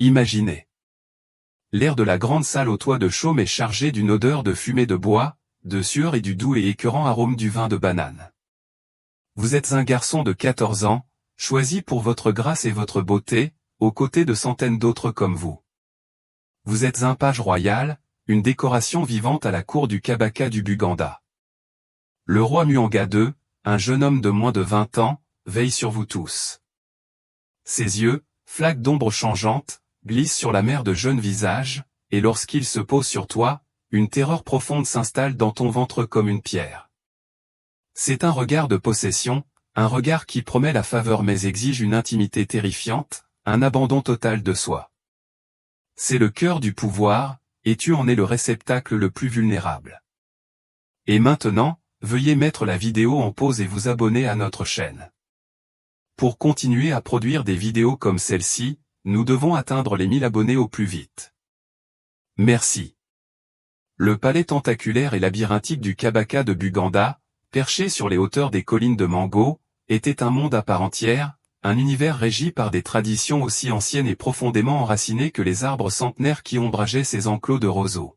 Imaginez. L'air de la grande salle au toit de chaume est chargé d'une odeur de fumée de bois, de sueur et du doux et écœurant arôme du vin de banane. Vous êtes un garçon de 14 ans, choisi pour votre grâce et votre beauté, aux côtés de centaines d'autres comme vous. Vous êtes un page royal, une décoration vivante à la cour du Kabaka du Buganda. Le roi Muanga II, un jeune homme de moins de 20 ans, veille sur vous tous. Ses yeux, flaques d'ombre changeantes, glisse sur la mer de jeunes visages, et lorsqu'il se pose sur toi, une terreur profonde s'installe dans ton ventre comme une pierre. C'est un regard de possession, un regard qui promet la faveur mais exige une intimité terrifiante, un abandon total de soi. C'est le cœur du pouvoir, et tu en es le réceptacle le plus vulnérable. Et maintenant, veuillez mettre la vidéo en pause et vous abonner à notre chaîne. Pour continuer à produire des vidéos comme celle-ci, nous devons atteindre les 1000 abonnés au plus vite. Merci. Le palais tentaculaire et labyrinthique du Kabaka de Buganda, perché sur les hauteurs des collines de Mango, était un monde à part entière, un univers régi par des traditions aussi anciennes et profondément enracinées que les arbres centenaires qui ombrageaient ces enclos de roseaux.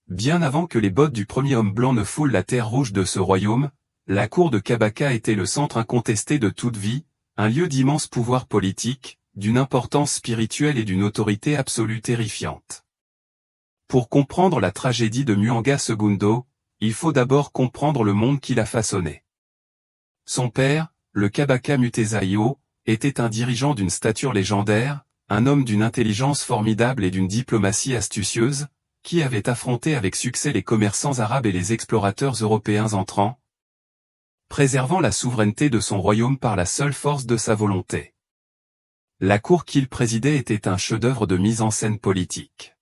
Bien avant que les bottes du premier homme blanc ne foulent la terre rouge de ce royaume, la cour de Kabaka était le centre incontesté de toute vie, un lieu d'immense pouvoir politique, d'une importance spirituelle et d'une autorité absolue terrifiante. Pour comprendre la tragédie de Muanga II, il faut d'abord comprendre le monde qu'il a façonné. Son père, le Kabaka Mutesa Io, était un dirigeant d'une stature légendaire, un homme d'une intelligence formidable et d'une diplomatie astucieuse, qui avait affronté avec succès les commerçants arabes et les explorateurs européens entrants, préservant la souveraineté de son royaume par la seule force de sa volonté. La cour qu'il présidait était un chef-d'œuvre de mise en scène politique.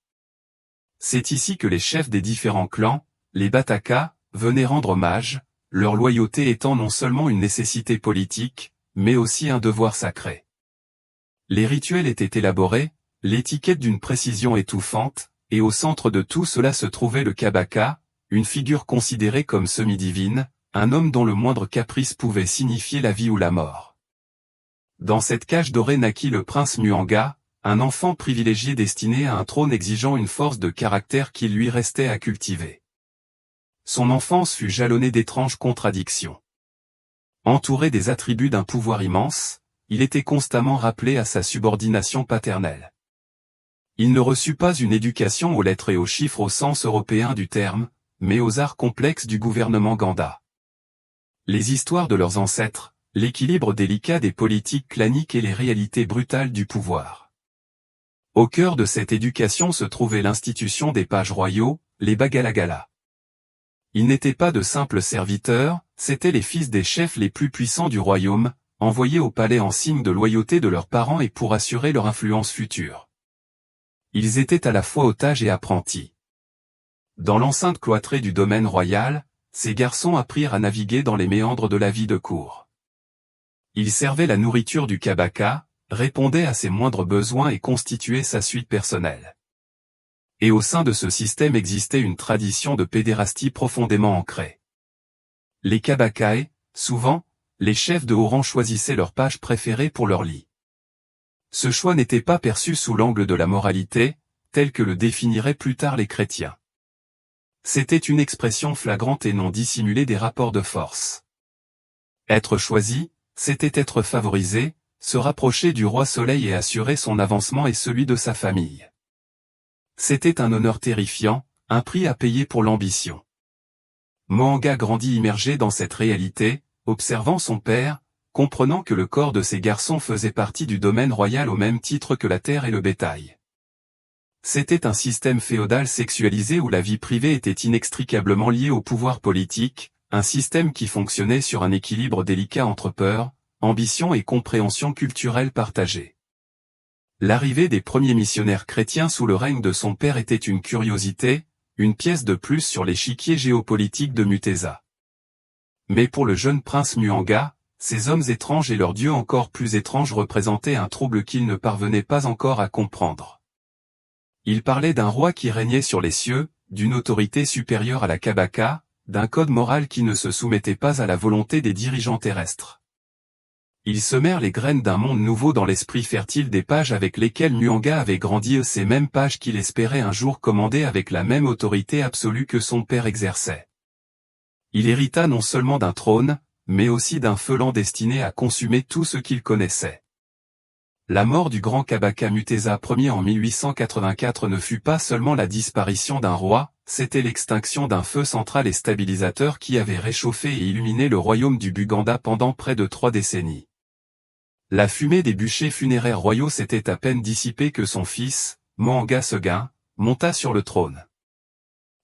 C'est ici que les chefs des différents clans, les Bataka, venaient rendre hommage, leur loyauté étant non seulement une nécessité politique, mais aussi un devoir sacré. Les rituels étaient élaborés, l'étiquette d'une précision étouffante, et au centre de tout cela se trouvait le Kabaka, une figure considérée comme semi-divine, un homme dont le moindre caprice pouvait signifier la vie ou la mort. Dans cette cage dorée naquit le prince Muanga, un enfant privilégié destiné à un trône exigeant une force de caractère qu'il lui restait à cultiver. Son enfance fut jalonnée d'étranges contradictions. Entouré des attributs d'un pouvoir immense, il était constamment rappelé à sa subordination paternelle. Il ne reçut pas une éducation aux lettres et aux chiffres au sens européen du terme, mais aux arts complexes du gouvernement Ganda. Les histoires de leurs ancêtres, l'équilibre délicat des politiques claniques et les réalités brutales du pouvoir. Au cœur de cette éducation se trouvait l'institution des pages royaux, les Bagalagala. Ils n'étaient pas de simples serviteurs, c'étaient les fils des chefs les plus puissants du royaume, envoyés au palais en signe de loyauté de leurs parents et pour assurer leur influence future. Ils étaient à la fois otages et apprentis. Dans l'enceinte cloîtrée du domaine royal, ces garçons apprirent à naviguer dans les méandres de la vie de cour. Ils servaient la nourriture du Kabaka, répondaient à ses moindres besoins et constituaient sa suite personnelle. Et au sein de ce système existait une tradition de pédérastie profondément ancrée. Les Kabakae, souvent, les chefs de haut rang choisissaient leurs pages préférés pour leur lit. Ce choix n'était pas perçu sous l'angle de la moralité, tel que le définiraient plus tard les chrétiens. C'était une expression flagrante et non dissimulée des rapports de force. Être choisi, c'était être favorisé, se rapprocher du roi Soleil et assurer son avancement et celui de sa famille. C'était un honneur terrifiant, un prix à payer pour l'ambition. Muanga grandit immergé dans cette réalité, observant son père, comprenant que le corps de ses garçons faisait partie du domaine royal au même titre que la terre et le bétail. C'était un système féodal sexualisé où la vie privée était inextricablement liée au pouvoir politique, un système qui fonctionnait sur un équilibre délicat entre peur, ambition et compréhension culturelle partagée. L'arrivée des premiers missionnaires chrétiens sous le règne de son père était une curiosité, une pièce de plus sur l'échiquier géopolitique de Mutesa. Mais pour le jeune prince Muanga, ces hommes étranges et leurs dieux encore plus étranges représentaient un trouble qu'il ne parvenait pas encore à comprendre. Il parlait d'un roi qui régnait sur les cieux, d'une autorité supérieure à la Kabaka, d'un code moral qui ne se soumettait pas à la volonté des dirigeants terrestres. Ils semèrent les graines d'un monde nouveau dans l'esprit fertile des pages avec lesquelles Muanga avait grandi, ces mêmes pages qu'il espérait un jour commander avec la même autorité absolue que son père exerçait. Il hérita non seulement d'un trône, mais aussi d'un feuillant destiné à consumer tout ce qu'il connaissait. La mort du grand Kabaka Mutesa Ier en 1884 ne fut pas seulement la disparition d'un roi, c'était l'extinction d'un feu central et stabilisateur qui avait réchauffé et illuminé le royaume du Buganda pendant près de 3 décennies. La fumée des bûchers funéraires royaux s'était à peine dissipée que son fils, Mwanga Seguin, monta sur le trône.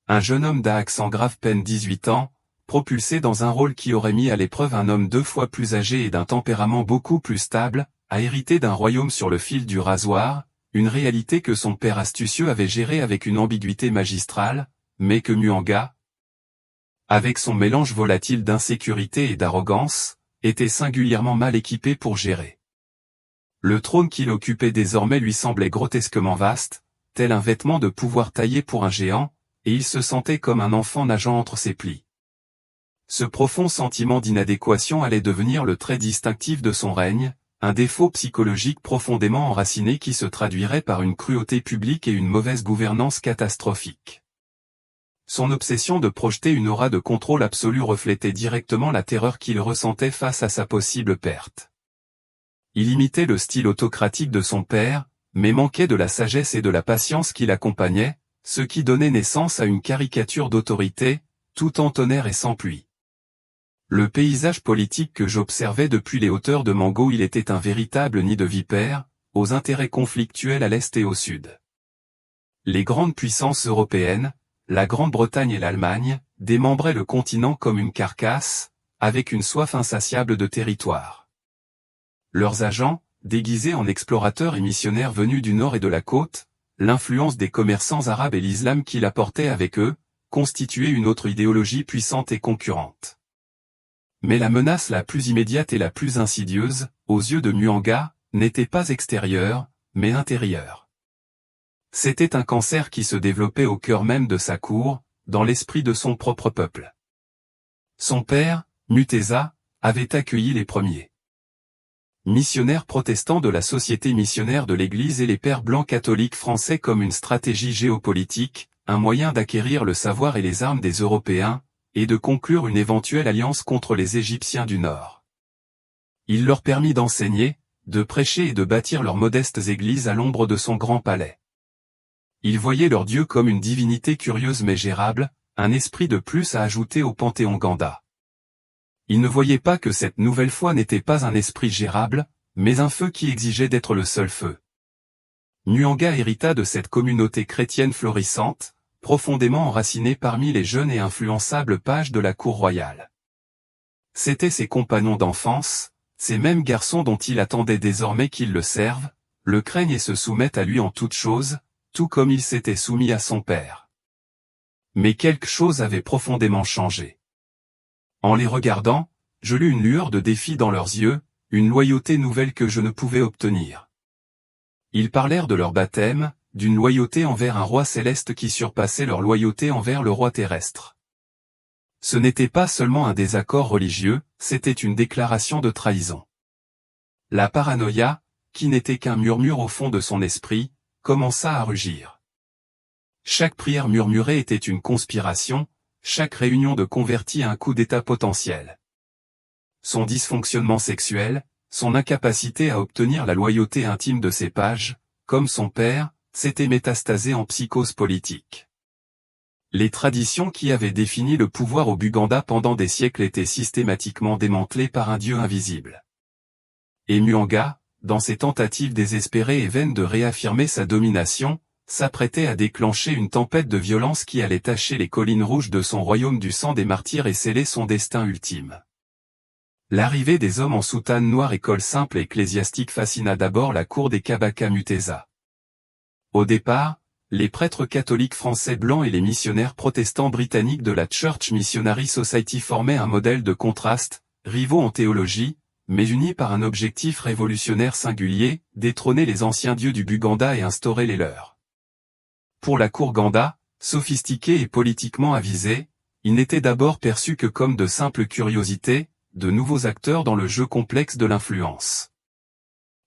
Un jeune homme d'accent grave, peine 18 ans, propulsé dans un rôle qui aurait mis à l'épreuve un homme 2 fois plus âgé et d'un tempérament beaucoup plus stable, a hérité d'un royaume sur le fil du rasoir, une réalité que son père astucieux avait gérée avec une ambiguïté magistrale, mais que Muanga, avec son mélange volatile d'insécurité et d'arrogance, était singulièrement mal équipé pour gérer. Le trône qu'il occupait désormais lui semblait grotesquement vaste, tel un vêtement de pouvoir taillé pour un géant, et il se sentait comme un enfant nageant entre ses plis. Ce profond sentiment d'inadéquation allait devenir le trait distinctif de son règne, un défaut psychologique profondément enraciné qui se traduirait par une cruauté publique et une mauvaise gouvernance catastrophique. Son obsession de projeter une aura de contrôle absolu reflétait directement la terreur qu'il ressentait face à sa possible perte. Il imitait le style autocratique de son père, mais manquait de la sagesse et de la patience qui l'accompagnaient, ce qui donnait naissance à une caricature d'autorité, tout en tonnerre et sans pluie. Le paysage politique que j'observais depuis les hauteurs de Mango, il était un véritable nid de vipères, aux intérêts conflictuels à l'est et au sud. Les grandes puissances européennes, la Grande-Bretagne et l'Allemagne, démembraient le continent comme une carcasse, avec une soif insatiable de territoire. Leurs agents, déguisés en explorateurs et missionnaires venus du nord et de la côte, l'influence des commerçants arabes et l'islam qu'ils apportaient avec eux, constituaient une autre idéologie puissante et concurrente. Mais la menace la plus immédiate et la plus insidieuse, aux yeux de Muanga, n'était pas extérieure, mais intérieure. C'était un cancer qui se développait au cœur même de sa cour, dans l'esprit de son propre peuple. Son père, Mutesa, avait accueilli les premiers missionnaires protestants de la Société missionnaire de l'Église et les pères blancs catholiques français comme une stratégie géopolitique, un moyen d'acquérir le savoir et les armes des Européens, et de conclure une éventuelle alliance contre les Égyptiens du Nord. Il leur permit d'enseigner, de prêcher et de bâtir leurs modestes églises à l'ombre de son grand palais. Ils voyaient leur Dieu comme une divinité curieuse mais gérable, un esprit de plus à ajouter au panthéon Ganda. Ils ne voyaient pas que cette nouvelle foi n'était pas un esprit gérable, mais un feu qui exigeait d'être le seul feu. Muanga hérita de cette communauté chrétienne florissante, profondément enracinée parmi les jeunes et influençables pages de la cour royale. C'étaient ses compagnons d'enfance, ces mêmes garçons dont il attendait désormais qu'ils le servent, le craignent et se soumettent à lui en toutes choses, tout comme il s'était soumis à son père. Mais quelque chose avait profondément changé. En les regardant, je lus une lueur de défi dans leurs yeux, une loyauté nouvelle que je ne pouvais obtenir. Ils parlèrent de leur baptême, d'une loyauté envers un roi céleste qui surpassait leur loyauté envers le roi terrestre. Ce n'était pas seulement un désaccord religieux, c'était une déclaration de trahison. La paranoïa, qui n'était qu'un murmure au fond de son esprit, commença à rugir. Chaque prière murmurée était une conspiration, chaque réunion de convertis un coup d'état potentiel. Son dysfonctionnement sexuel, son incapacité à obtenir la loyauté intime de ses pages, comme son père, s'était métastasé en psychose politique. Les traditions qui avaient défini le pouvoir au Buganda pendant des siècles étaient systématiquement démantelées par un dieu invisible. Et Muanga, dans ses tentatives désespérées et vaines de réaffirmer sa domination, s'apprêtait à déclencher une tempête de violence qui allait tacher les collines rouges de son royaume du sang des martyrs et sceller son destin ultime. L'arrivée des hommes en soutane noire et col simple ecclésiastique fascina d'abord la cour des Kabaka Mutesa. Au départ, les prêtres catholiques français blancs et les missionnaires protestants britanniques de la Church Missionary Society formaient un modèle de contraste, rivaux en théologie, mais unis par un objectif révolutionnaire singulier, détrôner les anciens dieux du Buganda et instaurer les leurs. Pour la cour Ganda, sophistiquée et politiquement avisée, ils n'étaient d'abord perçus que comme de simples curiosités, de nouveaux acteurs dans le jeu complexe de l'influence.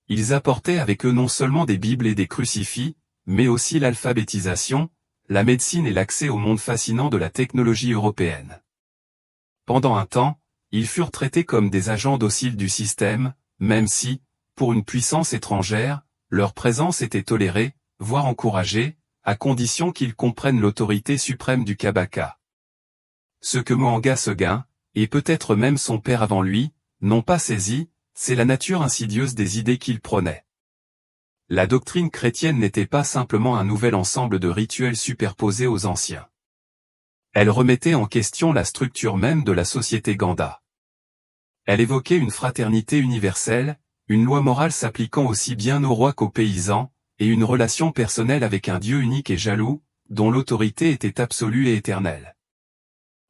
Ils apportaient avec eux non seulement des Bibles et des crucifix, mais aussi l'alphabétisation, la médecine et l'accès au monde fascinant de la technologie européenne. Pendant un temps, ils furent traités comme des agents dociles du système, même si, pour une puissance étrangère, leur présence était tolérée, voire encouragée, à condition qu'ils comprennent l'autorité suprême du Kabaka. Ce que Muanga Seguin, et peut-être même son père avant lui, n'ont pas saisi, c'est la nature insidieuse des idées qu'il prônait. La doctrine chrétienne n'était pas simplement un nouvel ensemble de rituels superposés aux anciens. Elle remettait en question la structure même de la société Ganda. Elle évoquait une fraternité universelle, une loi morale s'appliquant aussi bien aux rois qu'aux paysans, et une relation personnelle avec un Dieu unique et jaloux, dont l'autorité était absolue et éternelle.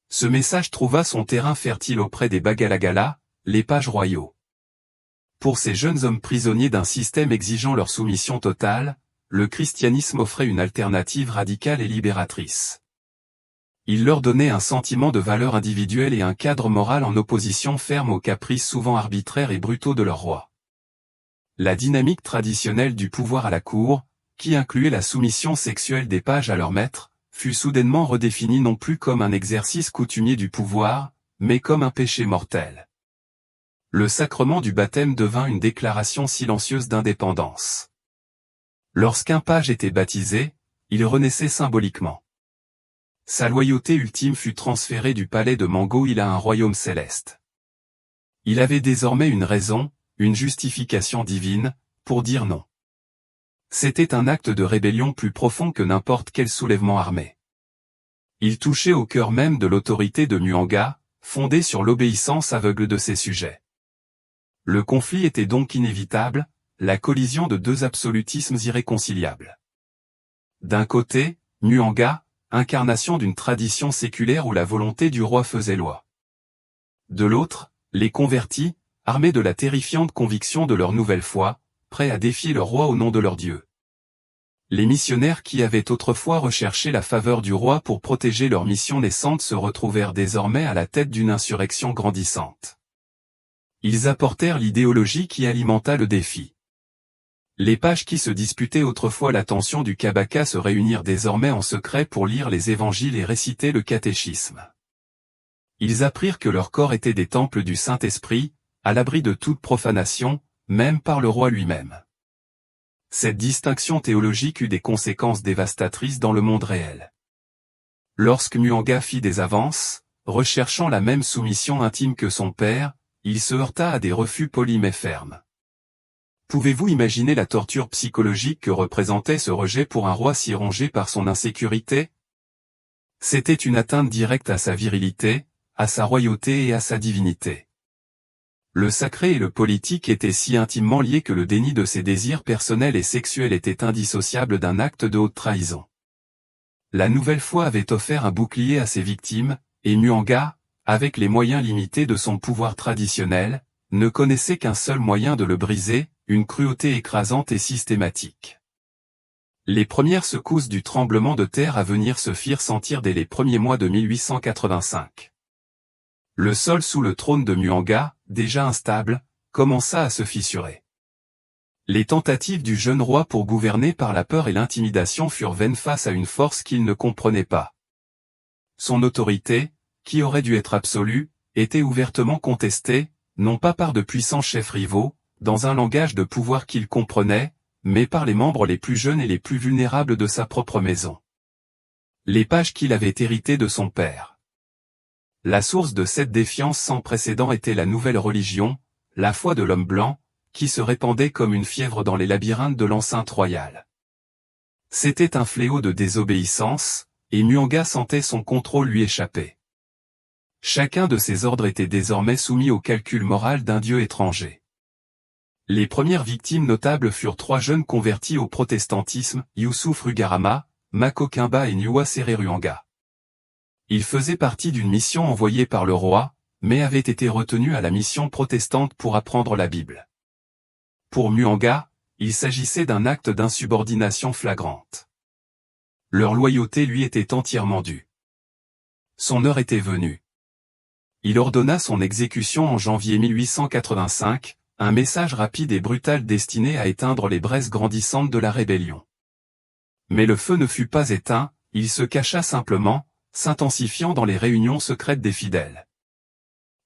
Ce message trouva son terrain fertile auprès des Bagalagala, les pages royaux. Pour ces jeunes hommes prisonniers d'un système exigeant leur soumission totale, le christianisme offrait une alternative radicale et libératrice. Il leur donnait un sentiment de valeur individuelle et un cadre moral en opposition ferme aux caprices souvent arbitraires et brutaux de leur roi. La dynamique traditionnelle du pouvoir à la cour, qui incluait la soumission sexuelle des pages à leur maître, fut soudainement redéfinie non plus comme un exercice coutumier du pouvoir, mais comme un péché mortel. Le sacrement du baptême devint une déclaration silencieuse d'indépendance. Lorsqu'un page était baptisé, il renaissait symboliquement. Sa loyauté ultime fut transférée du palais de Mango-Il à un royaume céleste. Il avait désormais une raison, une justification divine, pour dire non. C'était un acte de rébellion plus profond que n'importe quel soulèvement armé. Il touchait au cœur même de l'autorité de Muanga, fondée sur l'obéissance aveugle de ses sujets. Le conflit était donc inévitable, la collision de deux absolutismes irréconciliables. D'un côté, Muanga, incarnation d'une tradition séculaire où la volonté du roi faisait loi. De l'autre, les convertis, armés de la terrifiante conviction de leur nouvelle foi, prêts à défier leur roi au nom de leur Dieu. Les missionnaires qui avaient autrefois recherché la faveur du roi pour protéger leur mission naissante se retrouvèrent désormais à la tête d'une insurrection grandissante. Ils apportèrent l'idéologie qui alimenta le défi. Les pages qui se disputaient autrefois l'attention du Kabaka se réunirent désormais en secret pour lire les évangiles et réciter le catéchisme. Ils apprirent que leurs corps étaient des temples du Saint-Esprit, à l'abri de toute profanation, même par le roi lui-même. Cette distinction théologique eut des conséquences dévastatrices dans le monde réel. Lorsque Muanga fit des avances, recherchant la même soumission intime que son père, il se heurta à des refus polis mais fermes. Pouvez-vous imaginer la torture psychologique que représentait ce rejet pour un roi si rongé par son insécurité? C'était une atteinte directe à sa virilité, à sa royauté et à sa divinité. Le sacré et le politique étaient si intimement liés que le déni de ses désirs personnels et sexuels était indissociable d'un acte de haute trahison. La nouvelle foi avait offert un bouclier à ses victimes, et Muanga, avec les moyens limités de son pouvoir traditionnel, ne connaissait qu'un seul moyen de le briser, une cruauté écrasante et systématique. Les premières secousses du tremblement de terre à venir se firent sentir dès les premiers mois de 1885. Le sol sous le trône de Muanga, déjà instable, commença à se fissurer. Les tentatives du jeune roi pour gouverner par la peur et l'intimidation furent vaines face à une force qu'il ne comprenait pas. Son autorité, qui aurait dû être absolue, était ouvertement contestée, non pas par de puissants chefs rivaux, dans un langage de pouvoir qu'il comprenait, mais par les membres les plus jeunes et les plus vulnérables de sa propre maison. Les pages qu'il avait héritées de son père. La source de cette défiance sans précédent était la nouvelle religion, la foi de l'homme blanc, qui se répandait comme une fièvre dans les labyrinthes de l'enceinte royale. C'était un fléau de désobéissance, et Muanga sentait son contrôle lui échapper. Chacun de ses ordres était désormais soumis au calcul moral d'un dieu étranger. Les premières victimes notables furent trois jeunes convertis au protestantisme, Youssouf Rugarama, Mako Kimba et Nyuwa Sereruanga. Ils faisaient partie d'une mission envoyée par le roi, mais avaient été retenus à la mission protestante pour apprendre la Bible. Pour Muanga, il s'agissait d'un acte d'insubordination flagrante. Leur loyauté lui était entièrement due. Son heure était venue. Il ordonna son exécution en janvier 1885, un message rapide et brutal destiné à éteindre les braises grandissantes de la rébellion. Mais le feu ne fut pas éteint, il se cacha simplement, s'intensifiant dans les réunions secrètes des fidèles.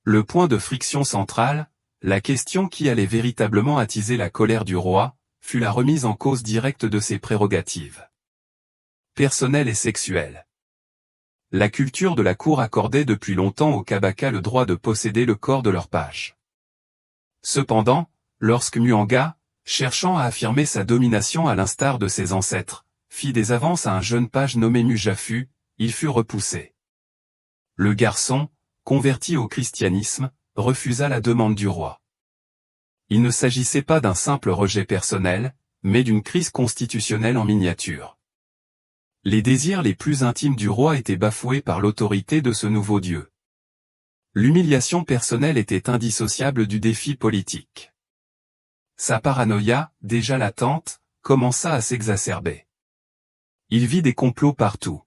Le point de friction central, la question qui allait véritablement attiser la colère du roi, fut la remise en cause directe de ses prérogatives personnelles et sexuelles. La culture de la cour accordait depuis longtemps aux Kabaka le droit de posséder le corps de leur page. Cependant, lorsque Muanga, cherchant à affirmer sa domination à l'instar de ses ancêtres, fit des avances à un jeune page nommé Mujafu, il fut repoussé. Le garçon, converti au christianisme, refusa la demande du roi. Il ne s'agissait pas d'un simple rejet personnel, mais d'une crise constitutionnelle en miniature. Les désirs les plus intimes du roi étaient bafoués par l'autorité de ce nouveau dieu. L'humiliation personnelle était indissociable du défi politique. Sa paranoïa, déjà latente, commença à s'exacerber. Il vit des complots partout.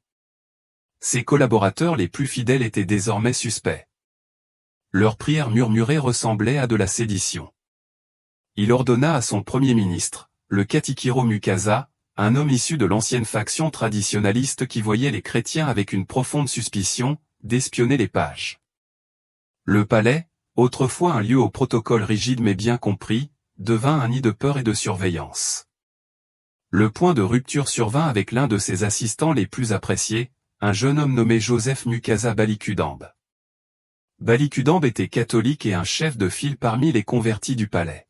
Ses collaborateurs les plus fidèles étaient désormais suspects. Leurs prières murmurées ressemblaient à de la sédition. Il ordonna à son premier ministre, le Katikiro Mukasa, un homme issu de l'ancienne faction traditionnaliste qui voyait les chrétiens avec une profonde suspicion, d'espionner les pages. Le palais, autrefois un lieu au protocole rigide mais bien compris, devint un nid de peur et de surveillance. Le point de rupture survint avec l'un de ses assistants les plus appréciés, un jeune homme nommé Joseph Mukasa Balikudambe. Balikudambe était catholique et un chef de file parmi les convertis du palais.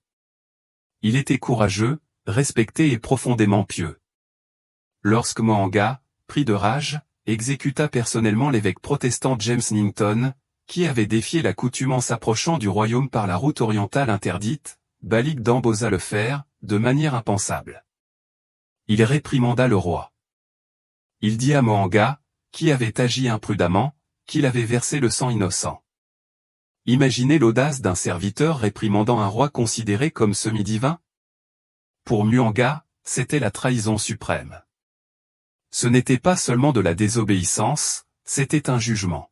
Il était courageux, respecté et profondément pieux. Lorsque Muanga, pris de rage, exécuta personnellement l'évêque protestant James Nington, qui avait défié la coutume en s'approchant du royaume par la route orientale interdite, Balikudambe osa le faire, de manière impensable. Il réprimanda le roi. Il dit à Muanga, qui avait agi imprudemment, qu'il avait versé le sang innocent. Imaginez l'audace d'un serviteur réprimandant un roi considéré comme semi-divin. Pour Muanga, c'était la trahison suprême. Ce n'était pas seulement de la désobéissance, c'était un jugement.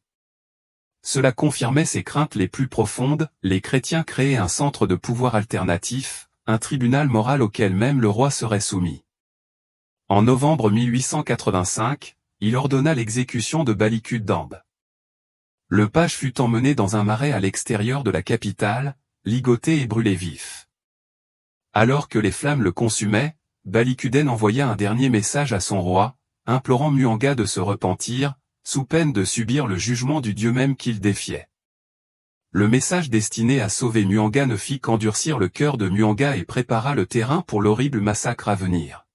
Cela confirmait ses craintes les plus profondes, les chrétiens créaient un centre de pouvoir alternatif, un tribunal moral auquel même le roi serait soumis. En novembre 1885, il ordonna l'exécution de Balikudambe. Le page fut emmené dans un marais à l'extérieur de la capitale, ligoté et brûlé vif. Alors que les flammes le consumaient, Balikudambe envoya un dernier message à son roi, implorant Muanga de se repentir, sous peine de subir le jugement du dieu même qu'il défiait. Le message destiné à sauver Muanga ne fit qu'endurcir le cœur de Muanga et prépara le terrain pour l'horrible massacre à venir.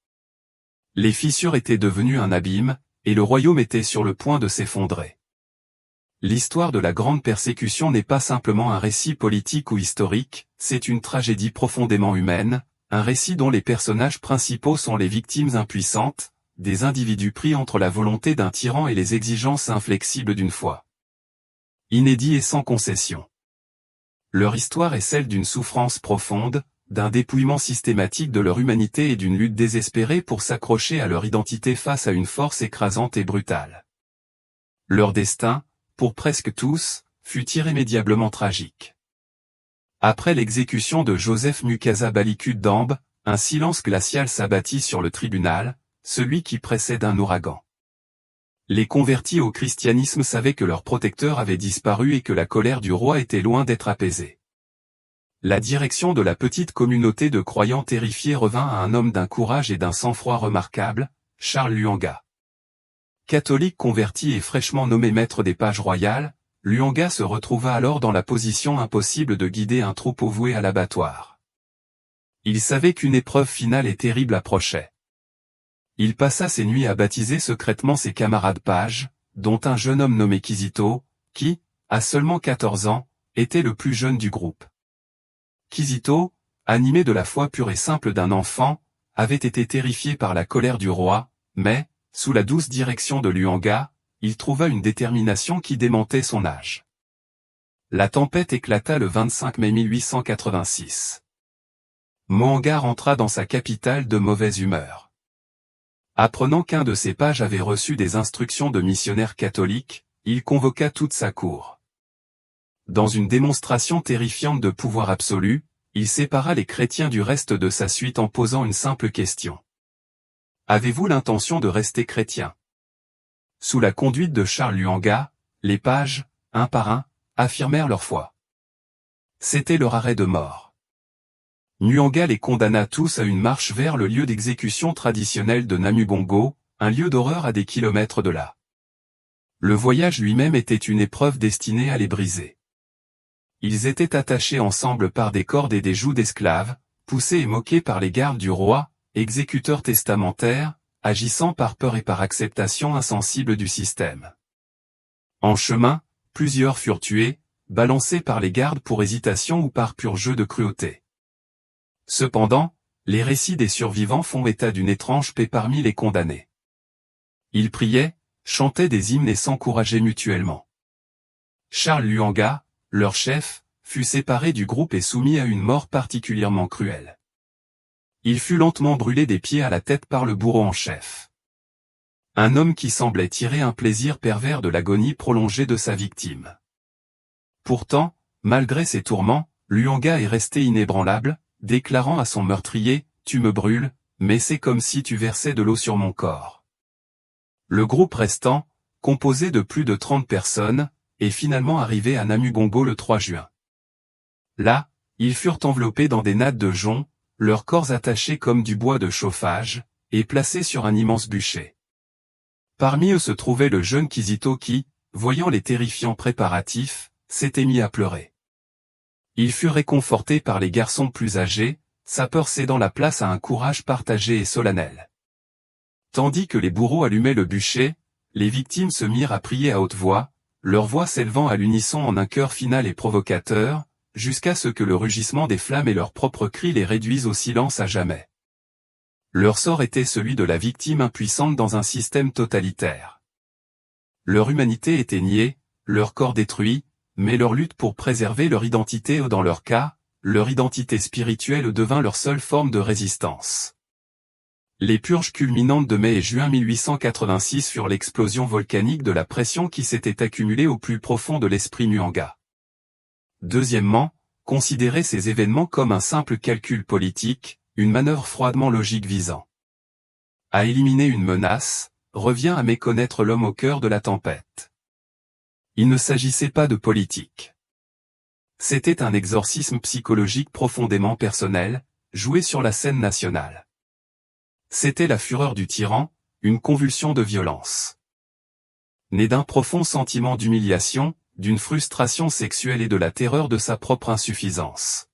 Les fissures étaient devenues un abîme, et le royaume était sur le point de s'effondrer. L'histoire de la grande persécution n'est pas simplement un récit politique ou historique, c'est une tragédie profondément humaine, un récit dont les personnages principaux sont les victimes impuissantes, des individus pris entre la volonté d'un tyran et les exigences inflexibles d'une foi. Inédit et sans concession. Leur histoire est celle d'une souffrance profonde, d'un dépouillement systématique de leur humanité et d'une lutte désespérée pour s'accrocher à leur identité face à une force écrasante et brutale. Leur destin, pour presque tous, fut irrémédiablement tragique. Après l'exécution de Joseph Mukasa Balikudambe, un silence glacial s'abattit sur le tribunal, celui qui précède un ouragan. Les convertis au christianisme savaient que leur protecteur avait disparu et que la colère du roi était loin d'être apaisée. La direction de la petite communauté de croyants terrifiés revint à un homme d'un courage et d'un sang-froid remarquable, Charles Luanga. Catholique converti et fraîchement nommé maître des pages royales, Luanga se retrouva alors dans la position impossible de guider un troupeau voué à l'abattoir. Il savait qu'une épreuve finale et terrible approchait. Il passa ses nuits à baptiser secrètement ses camarades pages, dont un jeune homme nommé Kizito, qui, à seulement 14 ans, était le plus jeune du groupe. Kizito, animé de la foi pure et simple d'un enfant, avait été terrifié par la colère du roi, mais, sous la douce direction de Luanga, il trouva une détermination qui démentait son âge. La tempête éclata le 25 mai 1886. Muanga rentra dans sa capitale de mauvaise humeur. Apprenant qu'un de ses pages avait reçu des instructions de missionnaire catholique, il convoqua toute sa cour. Dans une démonstration terrifiante de pouvoir absolu, il sépara les chrétiens du reste de sa suite en posant une simple question. Avez-vous l'intention de rester chrétien? Sous la conduite de Charles Lwanga, les pages, un par un, affirmèrent leur foi. C'était leur arrêt de mort. Lwanga les condamna tous à une marche vers le lieu d'exécution traditionnel de Namubongo, un lieu d'horreur à des kilomètres de là. Le voyage lui-même était une épreuve destinée à les briser. Ils étaient attachés ensemble par des cordes et des jougs d'esclaves, poussés et moqués par les gardes du roi, exécuteurs testamentaires, agissant par peur et par acceptation insensible du système. En chemin, plusieurs furent tués, balancés par les gardes pour hésitation ou par pur jeu de cruauté. Cependant, les récits des survivants font état d'une étrange paix parmi les condamnés. Ils priaient, chantaient des hymnes et s'encourageaient mutuellement. Charles Lwanga, leur chef, fut séparé du groupe et soumis à une mort particulièrement cruelle. Il fut lentement brûlé des pieds à la tête par le bourreau en chef. Un homme qui semblait tirer un plaisir pervers de l'agonie prolongée de sa victime. Pourtant, malgré ses tourments, Lwanga est resté inébranlable, déclarant à son meurtrier, « Tu me brûles, mais c'est comme si tu versais de l'eau sur mon corps. » Le groupe restant, composé de plus de 30 personnes, est finalement arrivé à Namubongo le 3 juin. Là, ils furent enveloppés dans des nattes de jonc, leurs corps attachés comme du bois de chauffage, et placés sur un immense bûcher. Parmi eux se trouvait le jeune Kizito qui, voyant les terrifiants préparatifs, s'était mis à pleurer. Il fut réconforté par les garçons plus âgés, sa peur cédant la place à un courage partagé et solennel. Tandis que les bourreaux allumaient le bûcher, les victimes se mirent à prier à haute voix, leur voix s'élevant à l'unisson en un chœur final et provocateur, jusqu'à ce que le rugissement des flammes et leurs propres cris les réduisent au silence à jamais. Leur sort était celui de la victime impuissante dans un système totalitaire. Leur humanité était niée, leur corps détruit, mais leur lutte pour préserver leur identité ou dans leur cas, leur identité spirituelle devint leur seule forme de résistance. Les purges culminantes de mai et juin 1886 furent l'explosion volcanique de la pression qui s'était accumulée au plus profond de l'esprit Lwanga. Deuxièmement, considérer ces événements comme un simple calcul politique, une manœuvre froidement logique visant à éliminer une menace, revient à méconnaître l'homme au cœur de la tempête. Il ne s'agissait pas de politique. C'était un exorcisme psychologique profondément personnel, joué sur la scène nationale. C'était la fureur du tyran, une convulsion de violence. Née d'un profond sentiment d'humiliation, d'une frustration sexuelle et de la terreur de sa propre insuffisance.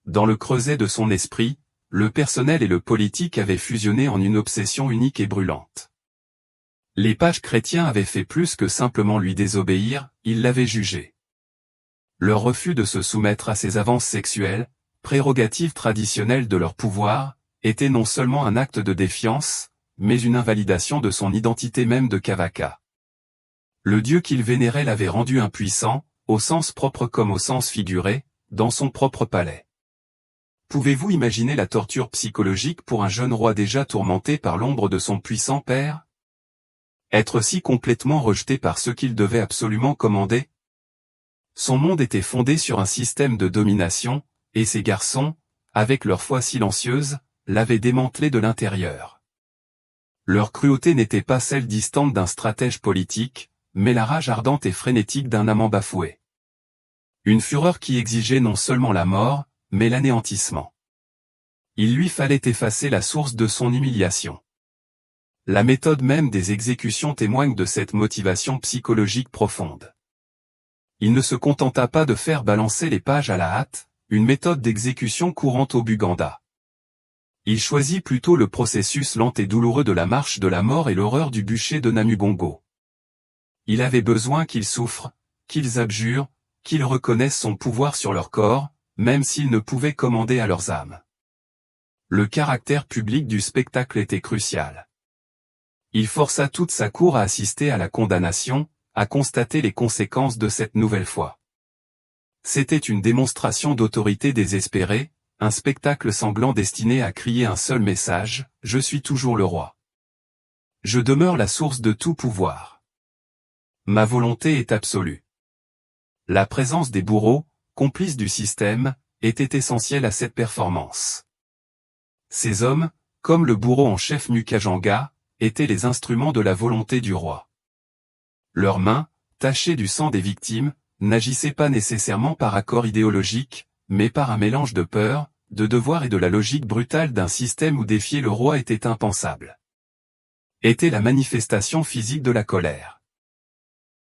Dans le creuset de son esprit, le personnel et le politique avaient fusionné en une obsession unique et brûlante. Les pages chrétiens avaient fait plus que simplement lui désobéir, ils l'avaient jugé. Leur refus de se soumettre à ses avances sexuelles, prérogatives traditionnelles de leur pouvoir, était non seulement un acte de défiance, mais une invalidation de son identité même de Kavaka. Le dieu qu'il vénérait l'avait rendu impuissant, au sens propre comme au sens figuré, dans son propre palais. Pouvez-vous imaginer la torture psychologique pour un jeune roi déjà tourmenté par l'ombre de son puissant père? Être si complètement rejeté par ceux qu'il devait absolument commander? Son monde était fondé sur un système de domination, et ses garçons, avec leur foi silencieuse, l'avaient démantelé de l'intérieur. Leur cruauté n'était pas celle distante d'un stratège politique, mais la rage ardente et frénétique d'un amant bafoué. Une fureur qui exigeait non seulement la mort, mais l'anéantissement. Il lui fallait effacer la source de son humiliation. La méthode même des exécutions témoigne de cette motivation psychologique profonde. Il ne se contenta pas de faire balancer les pages à la hâte, une méthode d'exécution courante au Buganda. Il choisit plutôt le processus lent et douloureux de la marche de la mort et l'horreur du bûcher de Namubongo. Il avait besoin qu'ils souffrent, qu'ils abjurent, qu'ils reconnaissent son pouvoir sur leur corps, même s'ils ne pouvaient commander à leurs âmes. Le caractère public du spectacle était crucial. Il força toute sa cour à assister à la condamnation, à constater les conséquences de cette nouvelle foi. C'était une démonstration d'autorité désespérée, un spectacle sanglant destiné à crier un seul message, « Je suis toujours le roi. Je demeure la source de tout pouvoir. Ma volonté est absolue. » La présence des bourreaux, complices du système, était essentielle à cette performance. Ces hommes, comme le bourreau en chef Mukajanga, étaient les instruments de la volonté du roi. Leurs mains, tachées du sang des victimes, n'agissaient pas nécessairement par accord idéologique, mais par un mélange de peur, de devoir et de la logique brutale d'un système où défier le roi était impensable. Était la manifestation physique de la colère.